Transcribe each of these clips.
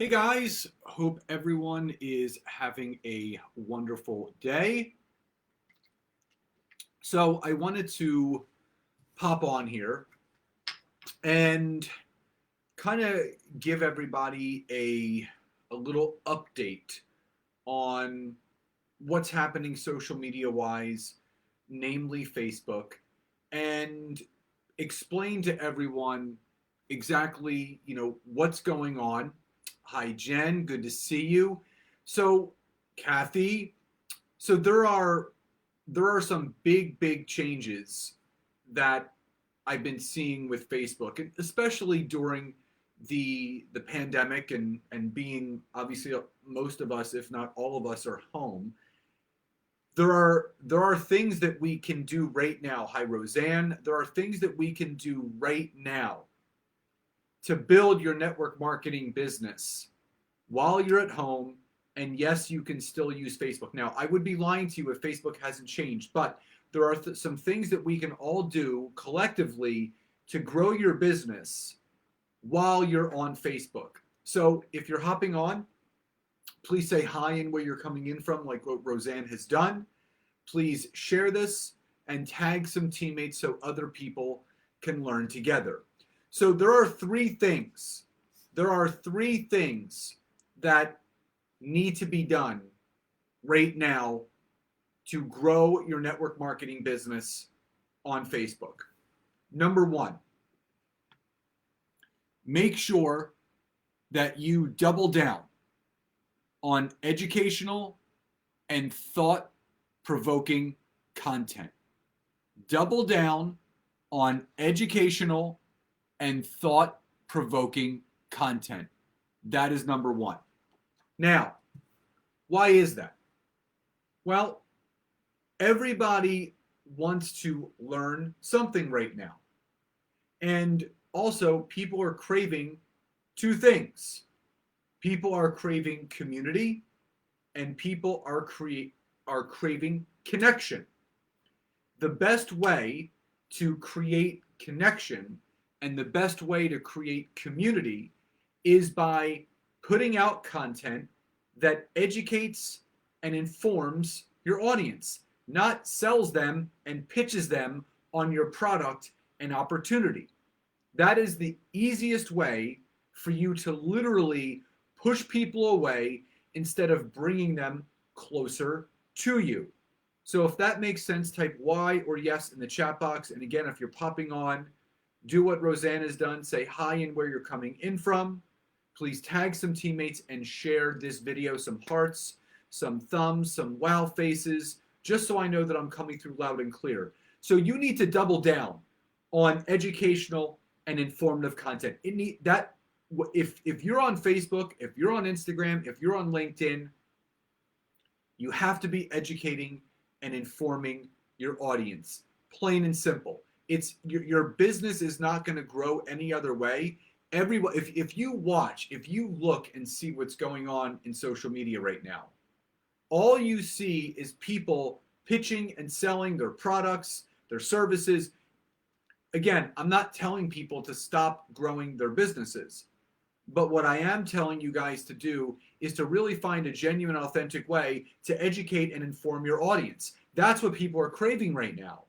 Hey guys, hope everyone is having a wonderful day. So, I wanted to pop on here and kind of give everybody a little update on what's happening social media wise, namely Facebook, and explain to everyone exactly, what's going on. Hi Jen, good to see you. So, Kathy, so there are some big changes that I've been seeing with Facebook, and especially during the pandemic and being obviously most of us, if not all of us, are home. There are things that we can do right now. Hi Roseanne. There are things that we can do right now to build your network marketing business while you're at home. And yes, you can still use Facebook. Now, I would be lying to you if Facebook hasn't changed, but there are some things that we can all do collectively to grow your business while you're on Facebook. So if you're hopping on, please say hi and where you're coming in from, like what Roseanne has done. Please share this and tag some teammates so other people can learn together. So there are three things. There are three things that need to be done right now to grow your network marketing business on Facebook. Number one, make sure that you double down on educational and thought provoking content. Double down on educational and thought provoking content. That is number one. Now, why is that? Well, everybody wants to learn something right now. And also, people are craving two things. People are craving community, and people are craving connection. The best way to create connection and the best way to create community is by putting out content that educates and informs your audience, not sells them and pitches them on your product and opportunity. That is the easiest way for you to literally push people away instead of bringing them closer to you. So if that makes sense, type Y or yes in the chat box. And again, if you're popping on, do what Roseanne has done. Say hi and where you're coming in from. Please tag some teammates and share this video, some hearts, some thumbs, some wow faces, just so I know that I'm coming through loud and clear. So you need to double down on educational and informative content. If you're on Facebook, if you're on Instagram, if you're on LinkedIn, you have to be educating and informing your audience. Plain and simple. It's your business is not going to grow any other way. Everyone, if you look and see what's going on in social media right now, all you see is people pitching and selling their products, their services. Again, I'm not telling people to stop growing their businesses. But what I am telling you guys to do is to really find a genuine, authentic way to educate and inform your audience. That's what people are craving right now.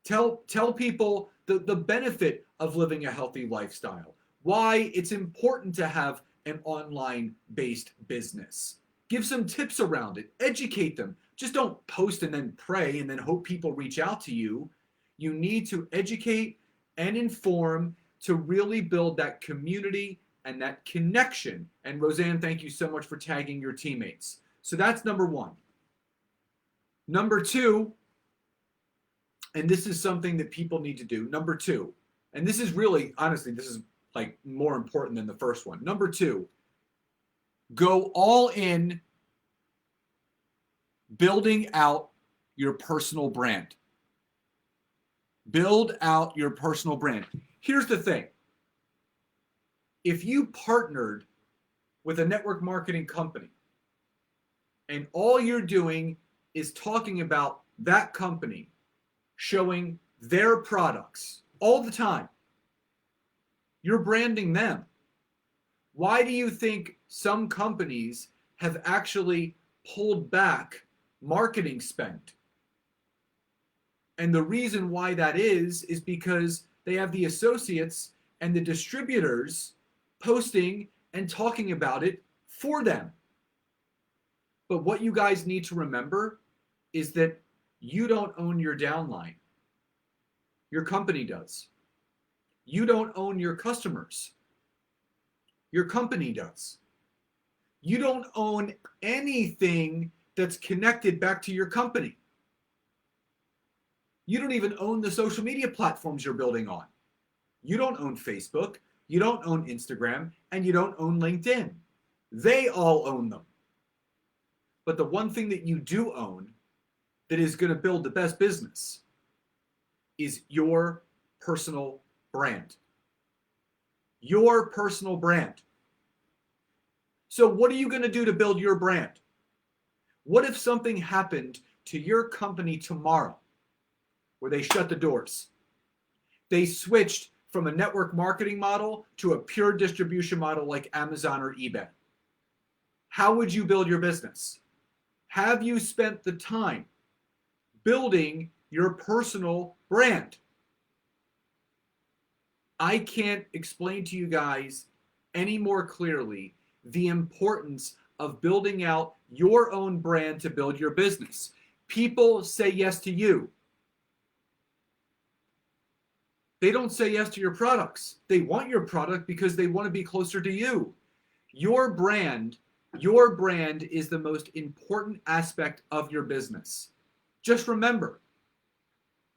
Tell people the benefit of living a healthy lifestyle, why it's important to have an online-based business. Give some tips around it. Educate them. Just don't post and then pray and then hope people reach out to you. You need to educate and inform to really build that community and that connection. And Roseanne, thank you so much for tagging your teammates. So that's number one. Number two, and this is something that people need to do. Number two, and this is really, honestly, this is like more important than the first one. Number two, go all in building out your personal brand. Build out your personal brand. Here's the thing. If you partnered with a network marketing company and all you're doing is talking about that company, showing their products all the time, you're branding them. Why do you think some companies have actually pulled back marketing spend? And the reason why that is because they have the associates and the distributors posting and talking about it for them. But what you guys need to remember is that you don't own your downline. Your company does. You don't own your customers. Your company does. You don't own anything that's connected back to your company. You don't even own the social media platforms you're building on. You don't own Facebook, you don't own Instagram, and you don't own LinkedIn. They all own them. But the one thing that you do own that is going to build the best business is your personal brand. Your personal brand. So what are you going to do to build your brand? What if something happened to your company tomorrow where they shut the doors? They switched from a network marketing model to a pure distribution model like Amazon or eBay. How would you build your business? Have you spent the time building your personal brand? I can't explain to you guys any more clearly the importance of building out your own brand to build your business. People say yes to you. They don't say yes to your products. They want your product because they want to be closer to you. Your brand is the most important aspect of your business. Just remember,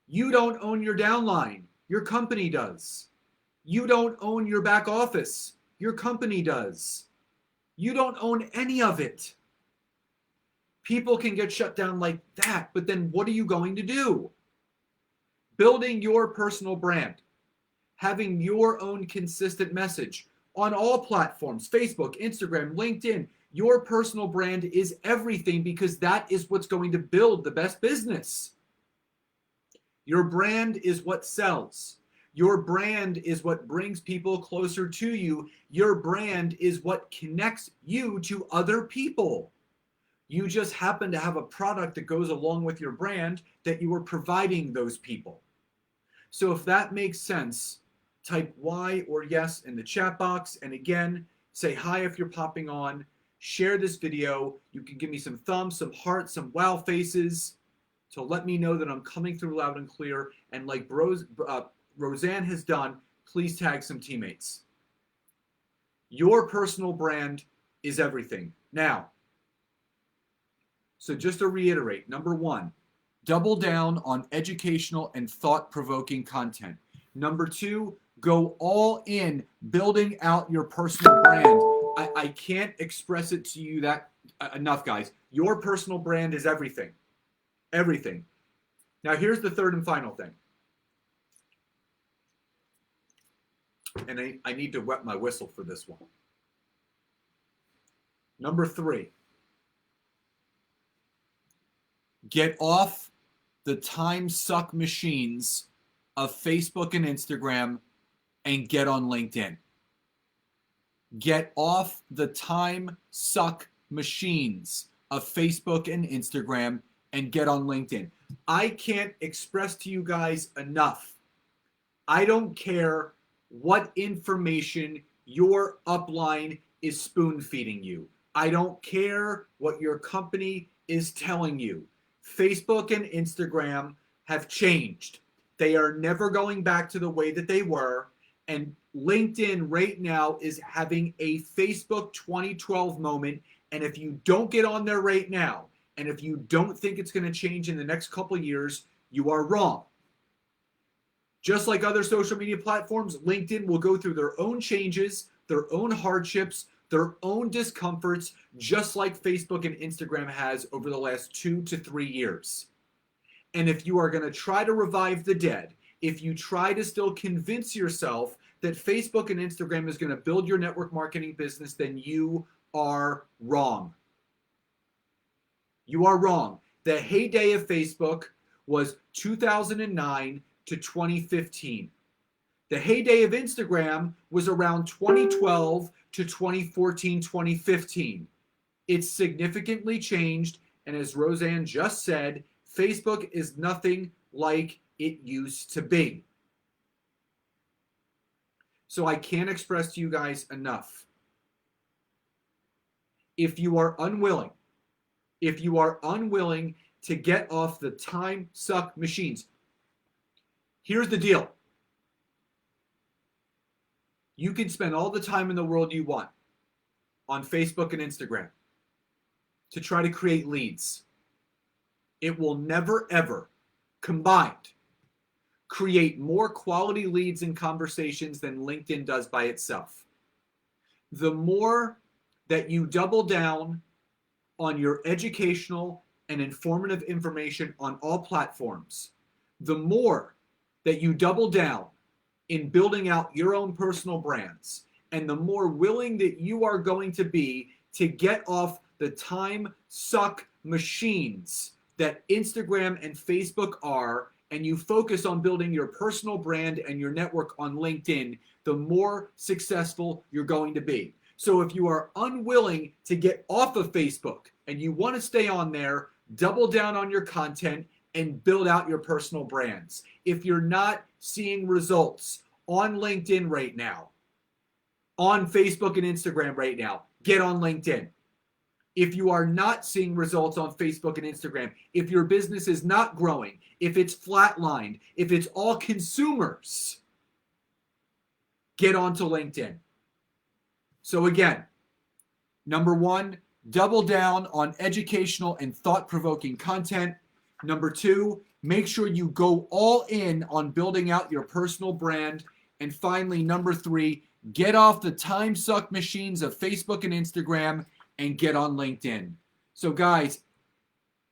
you don't own your downline. Your company does. You don't own your back office. Your company does. You don't own any of it. People can get shut down like that, but then what are you going to do? Building your personal brand, having your own consistent message on all platforms, Facebook, Instagram, LinkedIn. Your personal brand is everything because that is what's going to build the best business. Your brand is what sells. Your brand is what brings people closer to you. Your brand is what connects you to other people. You just happen to have a product that goes along with your brand that you are providing those people. So if that makes sense, type Y or yes in the chat box. And again, say hi if you're popping on. Share this video. You can give me some thumbs, some hearts, some wow faces to let me know that I'm coming through loud and clear. And like Roseanne has done, please tag some teammates. Your personal brand is everything. Now, so just to reiterate, number one, double down on educational and thought-provoking content. Number two, go all in building out your personal brand. I can't express it to you that enough, guys. Your personal brand is everything. Everything. Now, here's the third and final thing. And I need to wet my whistle for this one. Number three, get off the time suck machines of Facebook and Instagram and get on LinkedIn. Get off the time suck machines of Facebook and Instagram and get on LinkedIn. I can't express to you guys enough. I don't care what information your upline is spoon feeding you. I don't care what your company is telling you. Facebook and Instagram have changed. They are never going back to the way that they were. And LinkedIn right now is having a Facebook 2012 moment. And if you don't get on there right now, and if you don't think it's going to change in the next couple of years, you are wrong. Just like other social media platforms, LinkedIn will go through their own changes, their own hardships, their own discomforts, just like Facebook and Instagram has over the last 2 to 3 years. And if you are going to try to revive the dead, if you try to still convince yourself that Facebook and Instagram is going to build your network marketing business, then you are wrong. You are wrong. The heyday of Facebook was 2009 to 2015. The heyday of Instagram was around 2012 to 2014, 2015. It's significantly changed. And as Roseanne just said, Facebook is nothing like it used to be. So I can't express to you guys enough. If you are unwilling to get off the time suck machines, here's the deal. You can spend all the time in the world you want on Facebook and Instagram to try to create leads. It will never, ever, combined, create more quality leads and conversations than LinkedIn does by itself. The more that you double down on your educational and informative information on all platforms, the more that you double down in building out your own personal brands, and the more willing that you are going to be to get off the time suck machines that Instagram and Facebook are, and you focus on building your personal brand and your network on LinkedIn, the more successful you're going to be. So if you are unwilling to get off of Facebook and you want to stay on there, double down on your content and build out your personal brands. If you're not seeing results on LinkedIn right now, on Facebook and Instagram right now, get on LinkedIn. If you are not seeing results on Facebook and Instagram, if your business is not growing, if it's flatlined, if it's all consumers, get onto LinkedIn. So again, number one, double down on educational and thought-provoking content. Number two, make sure you go all in on building out your personal brand. And finally, number three, get off the time suck machines of Facebook and Instagram and get on LinkedIn. So guys,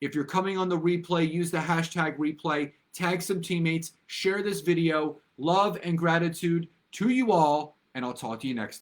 if you're coming on the replay, use the hashtag replay, tag some teammates, share this video. Love and gratitude to you all, and I'll talk to you next time.